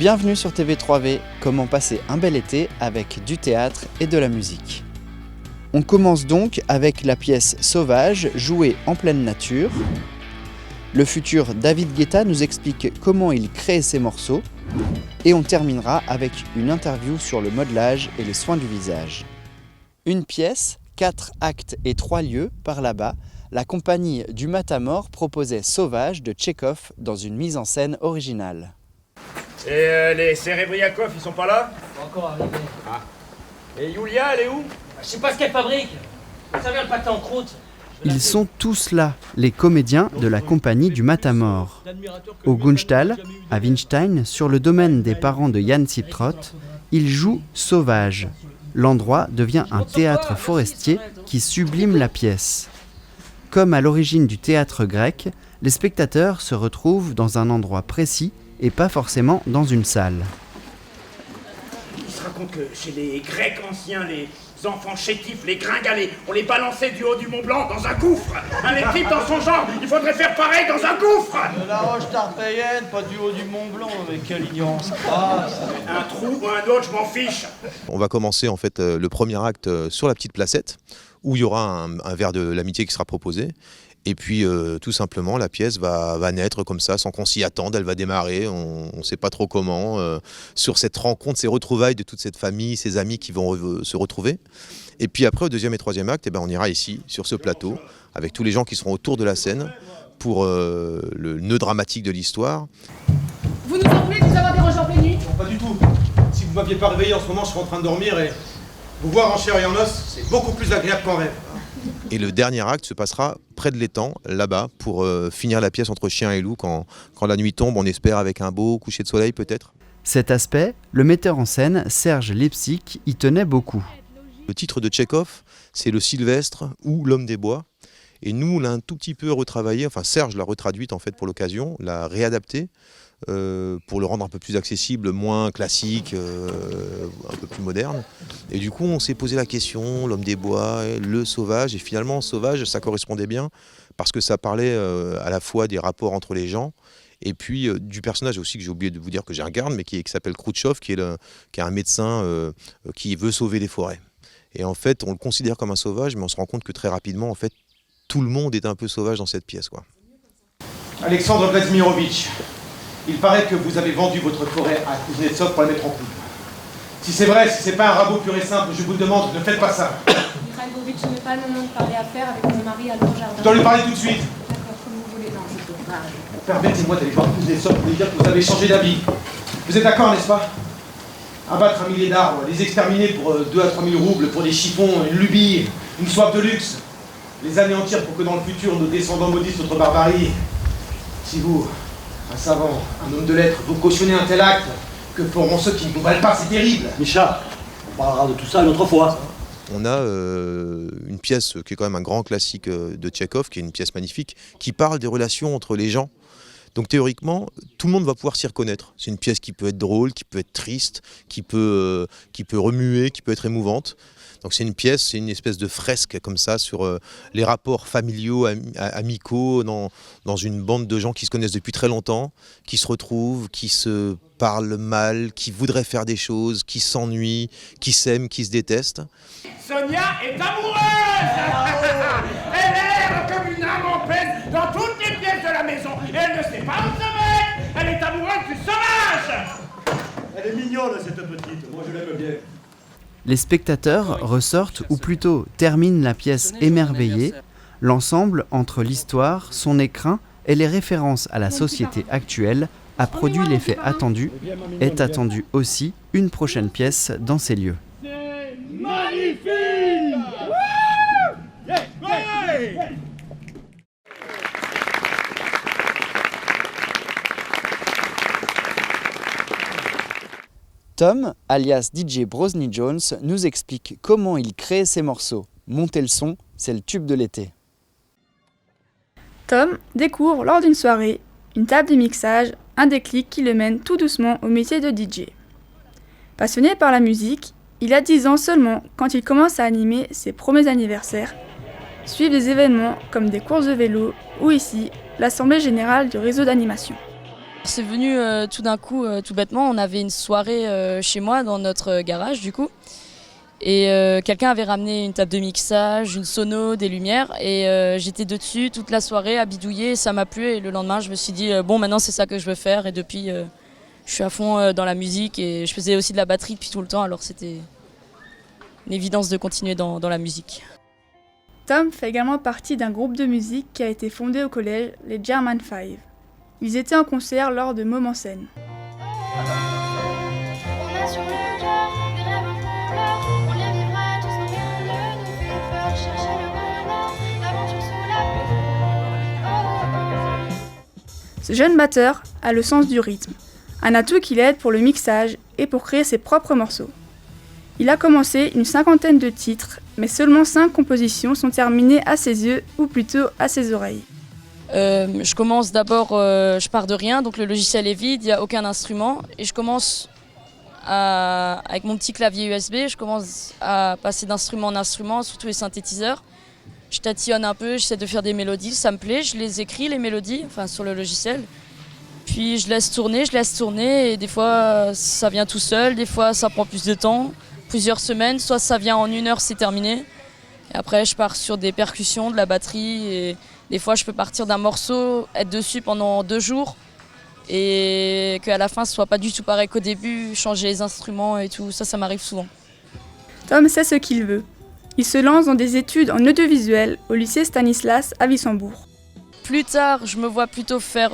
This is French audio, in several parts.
Bienvenue sur TV3V, comment passer un bel été avec du théâtre et de la musique. On commence donc avec la pièce Sauvage, jouée en pleine nature. Le futur David Guetta nous explique comment il crée ses morceaux. Et on terminera avec une interview sur le modelage et les soins du visage. Une pièce, 4 actes et 3 lieux, par là-bas, la compagnie du Matamor proposait Sauvage de Tchekhov dans une mise en scène originale. Et les Serebriakov, ils sont pas là? Pas encore arrivé. Ah. Et Yulia, elle est où? Je sais pas ce qu'elle fabrique. Ça vient le pâté en croûte. Ils sont tous là, les comédiens de la compagnie du Matamor. Au Gunstall, à Winstein, sur le domaine des parents de Jan Siptrot, ils jouent Sauvage. L'endroit devient un théâtre forestier qui sublime la pièce. Comme à l'origine du théâtre grec, les spectateurs se retrouvent dans un endroit précis et pas forcément dans une salle. Il se raconte que chez les Grecs anciens, les enfants chétifs, les gringalés, on les balançait du haut du Mont Blanc dans un gouffre. Les types dans son genre, il faudrait faire pareil dans un gouffre. De la roche tarpéienne, pas du haut du Mont Blanc, avec quelle ignorance. Un trou ou un autre, je m'en fiche. On va commencer en fait le premier acte sur la petite placette, où il y aura un verre de l'amitié qui sera proposé. Et puis tout simplement la pièce va naître comme ça sans qu'on s'y attende, elle va démarrer, on ne sait pas trop comment, sur cette rencontre, ces retrouvailles de toute cette famille, ces amis qui vont se retrouver. Et puis après au deuxième et troisième acte, on ira ici sur ce plateau avec tous les gens qui seront autour de la scène pour le nœud dramatique de l'histoire. Vous nous en voulez de nous avoir dérangé en pleine nuit? Non, pas du tout. Si vous m'aviez pas réveillé en ce moment, je serais en train de dormir et vous voir en chair et en os, c'est beaucoup plus agréable qu'en rêve. Et le dernier acte se passera près de l'étang, là-bas, pour finir la pièce entre chien et loup quand la nuit tombe, on espère avec un beau coucher de soleil peut-être. Cet aspect, le metteur en scène Serge Lipsic y tenait beaucoup. Le titre de Tchekhov, c'est le Sylvestre ou l'homme des bois. Et nous, on l'a un tout petit peu retravaillé, enfin Serge l'a retraduite en fait pour l'occasion, l'a réadapté pour le rendre un peu plus accessible, moins classique, un peu plus moderne. Et du coup, on s'est posé la question, l'homme des bois, le sauvage. Et finalement, sauvage, ça correspondait bien parce que ça parlait à la fois des rapports entre les gens et puis du personnage aussi que j'ai oublié de vous dire que j'incarne, mais qui s'appelle Khrouchtchev, qui est un médecin qui veut sauver les forêts. Et en fait, on le considère comme un sauvage, mais on se rend compte que très rapidement, en fait, tout le monde est un peu sauvage dans cette pièce, quoi. Alexandre Vladimirovitch, il paraît que vous avez vendu votre forêt à Kuznetsov pour la mettre en coupe. Si c'est vrai, si c'est pas un rabot pur et simple, je vous le demande, ne faites pas ça. Mikhailovitch, ce n'est pas le moment de parler affaires avec mon mari à leur jardin. Je dois lui parler tout de suite. D'accord, comme vous voulez. Non, je peux pas. Permettez-moi d'aller voir Kuznetsov pour lui dire que vous avez changé d'avis. Vous êtes d'accord, n'est-ce pas? Abattre un millier d'arbres, les exterminer pour 2 à 3 000 roubles, pour des chiffons, une lubie, une soif de luxe. Les anéantir pour que dans le futur, nos descendants maudissent notre barbarie. Si vous, un savant, un homme de lettres, vous cautionnez un tel acte, que feront ceux qui ne vous valent pas? C'est terrible. Micha, on parlera de tout ça une autre fois. On a une pièce qui est quand même un grand classique de Tchekhov, qui est une pièce magnifique, qui parle des relations entre les gens. Donc théoriquement, tout le monde va pouvoir s'y reconnaître. C'est une pièce qui peut être drôle, qui peut être triste, qui peut remuer, qui peut être émouvante. Donc c'est une pièce, c'est une espèce de fresque comme ça sur les rapports familiaux, amicaux, dans une bande de gens qui se connaissent depuis très longtemps, qui se retrouvent, qui se parlent mal, qui voudraient faire des choses, qui s'ennuient, qui s'aiment, qui se détestent. Sonia est amoureuse. Elle erre comme une âme en peine dans toutes les pièces de la maison. Et elle ne sait pas où se mettre. Elle est amoureuse du sauvage. Elle est mignonne, cette petite. Moi, je l'aime bien. Les spectateurs ressortent ou plutôt terminent la pièce émerveillés. L'ensemble entre l'histoire, son écrin et les références à la société actuelle a produit l'effet attendu. Est attendue aussi une prochaine pièce dans ces lieux. Magnifique. Tom, alias DJ Brosny Jones, nous explique comment il crée ses morceaux. Montez le son, c'est le tube de l'été. Tom découvre lors d'une soirée une table de mixage, un déclic qui le mène tout doucement au métier de DJ. Passionné par la musique, il a 10 ans seulement quand il commence à animer ses premiers anniversaires, suivre des événements comme des courses de vélo ou ici, l'Assemblée Générale du réseau d'animation. C'est venu tout d'un coup, tout bêtement, on avait une soirée chez moi dans notre garage du coup. Et quelqu'un avait ramené une table de mixage, une sono, des lumières et j'étais dessus toute la soirée à bidouiller, ça m'a plu et le lendemain je me suis dit bon maintenant c'est ça que je veux faire et depuis je suis à fond dans la musique et je faisais aussi de la batterie depuis tout le temps alors c'était une évidence de continuer dans la musique. Tom fait également partie d'un groupe de musique qui a été fondé au collège, les German Five. Ils étaient en concert lors de Mômes en scène. Ce jeune batteur a le sens du rythme, un atout qui l'aide pour le mixage et pour créer ses propres morceaux. Il a commencé une 50aine de titres, mais seulement 5 compositions sont terminées à ses yeux, ou plutôt à ses oreilles. Je commence d'abord, je pars de rien, donc le logiciel est vide, il n'y a aucun instrument, et je commence avec mon petit clavier USB, je commence à passer d'instrument en instrument, surtout les synthétiseurs. Je tatillonne un peu, j'essaie de faire des mélodies, ça me plaît, je les écris les mélodies, enfin sur le logiciel. Puis je laisse tourner, et des fois ça vient tout seul, des fois ça prend plus de temps, plusieurs semaines, soit ça vient en 1 heure, c'est terminé. Et après je pars sur des percussions, de la batterie, et des fois je peux partir d'un morceau, être dessus pendant 2 jours, et qu'à la fin ce soit pas du tout pareil qu'au début, changer les instruments et tout, ça m'arrive souvent. Tom sait ce qu'il veut. Il se lance dans des études en audiovisuel au lycée Stanislas à Wissembourg. Plus tard, je me vois plutôt faire,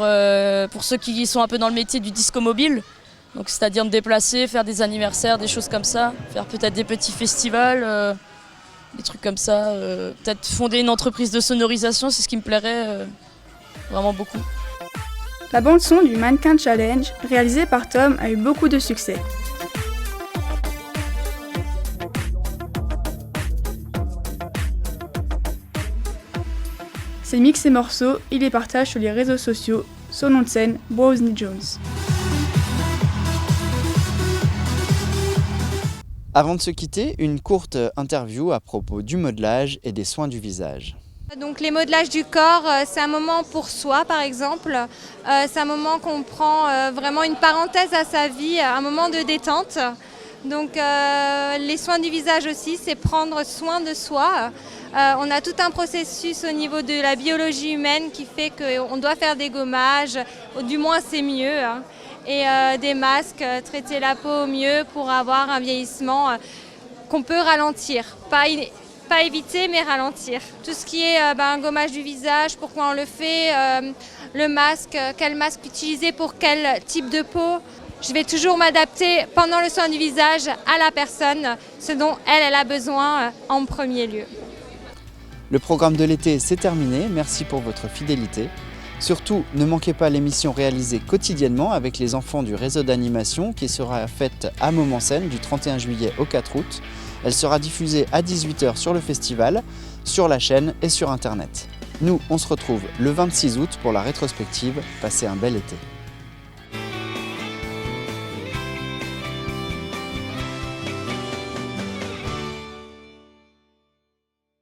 pour ceux qui sont un peu dans le métier du disco mobile, donc c'est-à-dire me déplacer, faire des anniversaires, des choses comme ça, faire peut-être des petits festivals, des trucs comme ça, peut-être fonder une entreprise de sonorisation, c'est ce qui me plairait vraiment beaucoup. La bande-son du Mannequin Challenge, réalisée par Tom, a eu beaucoup de succès. Ses mix et morceaux, il les partage sur les réseaux sociaux, son nom de scène, Brownie Jones. Avant de se quitter, une courte interview à propos du modelage et des soins du visage. Donc les modelages du corps, c'est un moment pour soi par exemple, c'est un moment qu'on prend vraiment une parenthèse à sa vie, un moment de détente. Donc les soins du visage aussi, c'est prendre soin de soi. On a tout un processus au niveau de la biologie humaine qui fait qu'on doit faire des gommages, du moins c'est mieux, hein, et des masques, traiter la peau au mieux pour avoir un vieillissement qu'on peut ralentir, pas éviter mais ralentir. Tout ce qui est un gommage du visage, pourquoi on le fait, le masque, quel masque utiliser pour quel type de peau. Je vais toujours m'adapter pendant le soin du visage à la personne, ce dont elle a besoin en premier lieu. Le programme de l'été, c'est terminé. Merci pour votre fidélité. Surtout, ne manquez pas l'émission réalisée quotidiennement avec les enfants du réseau d'animation qui sera faite à Mômes en scène du 31 juillet au 4 août. Elle sera diffusée à 18h sur le festival, sur la chaîne et sur Internet. Nous, on se retrouve le 26 août pour la rétrospective. Passez un bel été.